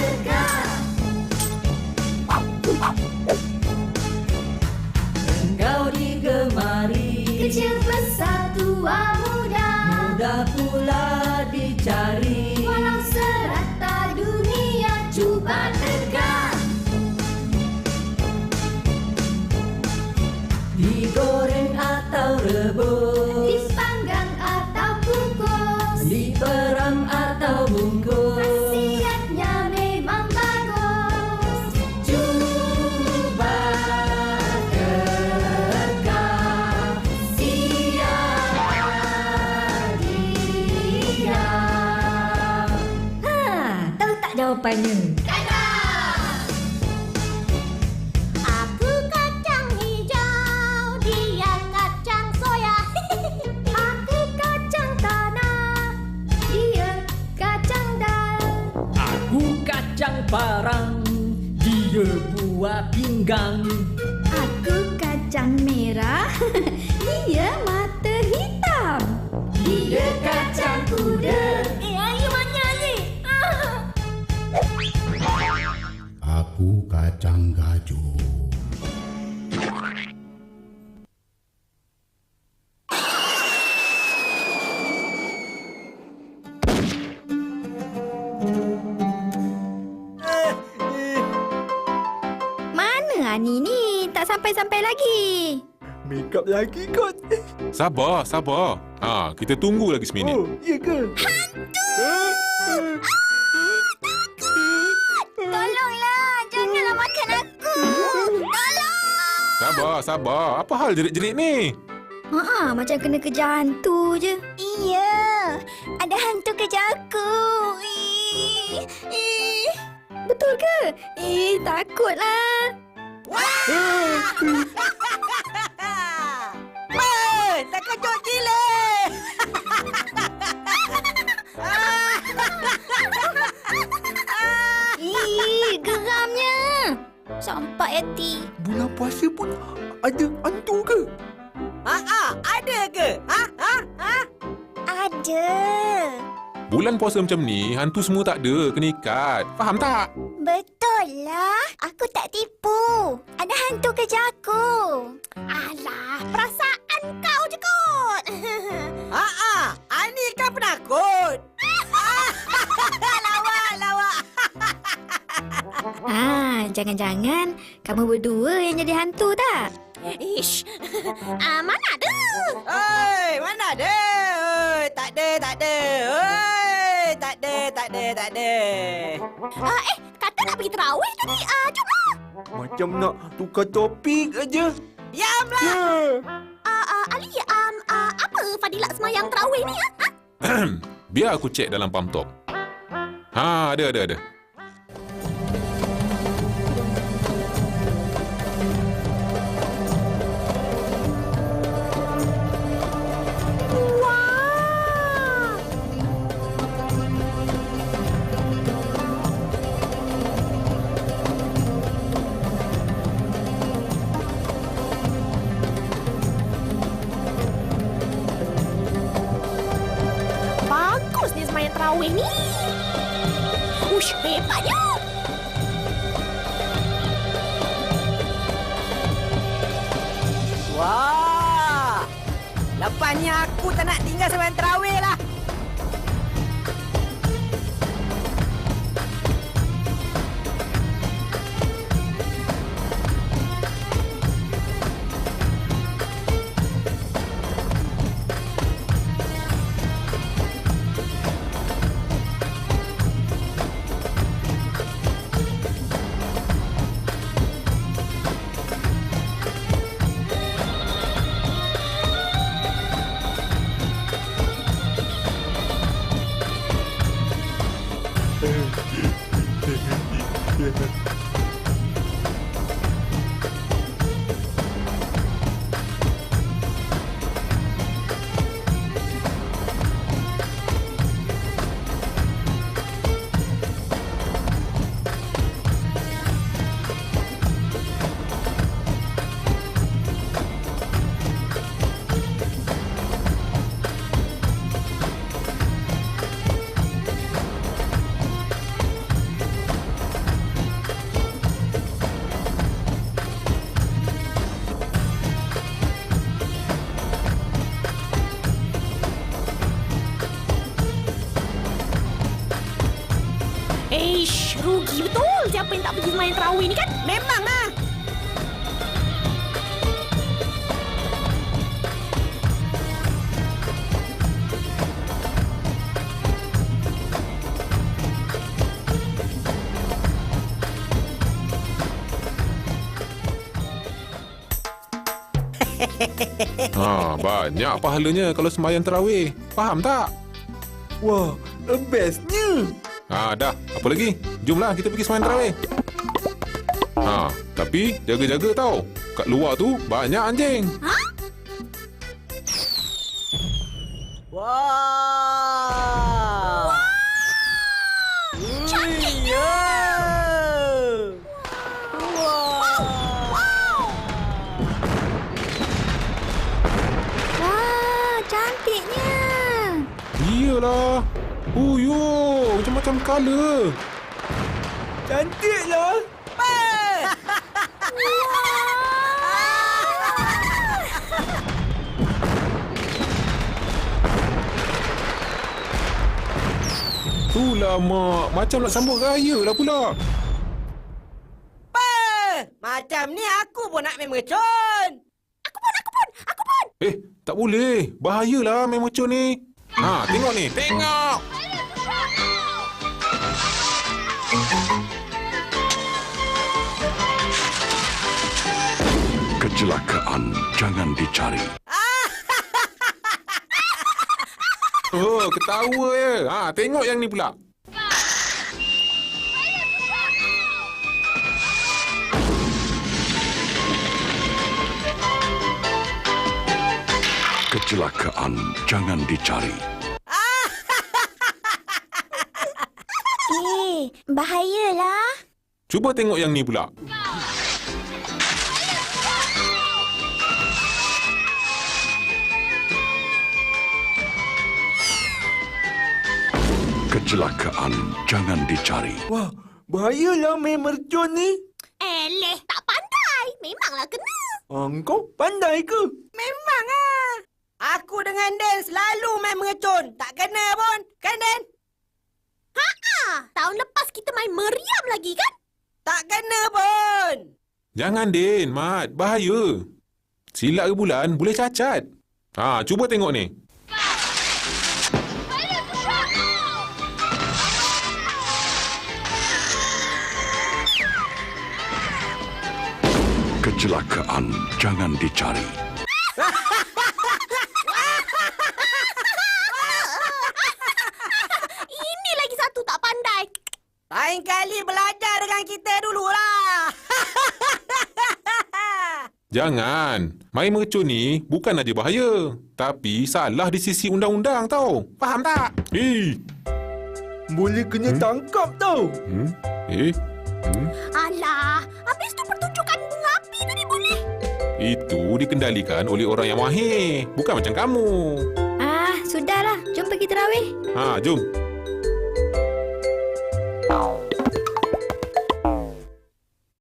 tegak. Engkau digemari, Kecil besar tua muda, mudah pula dicari. walau serata dunia, cuba tegak. Digoreng atau rebus, Dipanggang atau kukus, diperam atau bungkus. khasiatnya memang bagus. Cuba tegak, siap diam. Tahu tak jawapannya? Aku kacang hijau, dia kacang soya. Aku kacang tanah, dia kacang dal. Aku kacang parang, dia buah pinggang. Aku kacang merah, dia mata hitam. Dia kacang kuda. Ayo mana ni? Aku kacang gajah. Mana Ani ni? Tak sampai-sampai lagi. Make up lagi kot. Sabar, sabar. Kita tunggu lagi seminit. Oh, iya ke? Tolonglah, janganlah makan aku. Tolong! Sabar, sabar. Apa hal jerit-jerit ni? Macam kena kejar hantu je. Iya, ada hantu kejar aku. Betul ke? Takutlah. Tak kejut gila. Geramnya. Sampai hati. Bulan puasa pun ada hantu ke? Ada ke? Ada. Bulan puasa macam ni, hantu semua tak ada. Kena ikat. Faham tak? Betul lah. Aku tak tipu. Ada hantu kejar aku. Alah, perasaan kau je kot. Ani kan penakut. Lawak. Jangan-jangan kamu berdua yang jadi hantu tak? Ish. Mana ada? Oi, mana ada? Oi, tak ada. Oi, tak ada. Kata nak pergi terawih tadi. Jomlah. Macam nak tukar topik aja. Diamlah. Ali, apa Fadilat semayang terawih ni? Biar aku cek dalam pump top. Ada. Bagus dia semayang terawih ni. Ush, hebatnya. Wah. Lepas ni aku tak nak tinggal sembahyang terawih lah. Rugi betul siapa yang tak pergi semayang terawih ni kan? Memang lah. Banyak pahalanya kalau sembahyang tarawih. Faham tak? Wah, bestnya. Dah. Apa lagi? Jomlah kita pergi sembahyang tarawih. Tapi jaga-jaga tau. Kat luar tu banyak anjing. Wah. Cantiknya. Wah, cantiknya. Iyalah. Macam-macam colour. Cantiklah. Itulah mak. Macam nak sambut raya lah pula. Macam ni aku pun nak main mercun. Aku pun. Tak boleh. Bahayalah main mercun ni. Tengok ni. Tengok. Kecelakaan jangan dicari. Ketawa je. Tengok yang ni pula. Kecelakaan jangan dicari. Bahayalah. Cuba tengok yang ni pula. Kecelakaan jangan dicari. Wah, bahayalah main mercun ni. Tak pandai. Memanglah kena. Kau pandai ke? Memang ah. Aku dengan Dan selalu main mercun. Tak kena pun. Kan Dan? Tahun lepas kita main meriam lagi kan? Tak kena pun. Jangan, Din, Mat. Bahaya. Silat rebulan boleh cacat. Cuba tengok ni. Kecelakaan jangan dicari. Ini lagi satu tak pandai. Lain kali belajar dengan kita dululah. Jangan. Main mercun ni bukan aja bahaya. Tapi salah di sisi undang-undang tau. Faham tak? Boleh kena tangkap tau. Alah, habis tu pertunjukan bunga api tadi boleh. Itu dikendalikan oleh orang yang mahir. Bukan macam kamu. Sudahlah. Jom pergi terawih. Jom.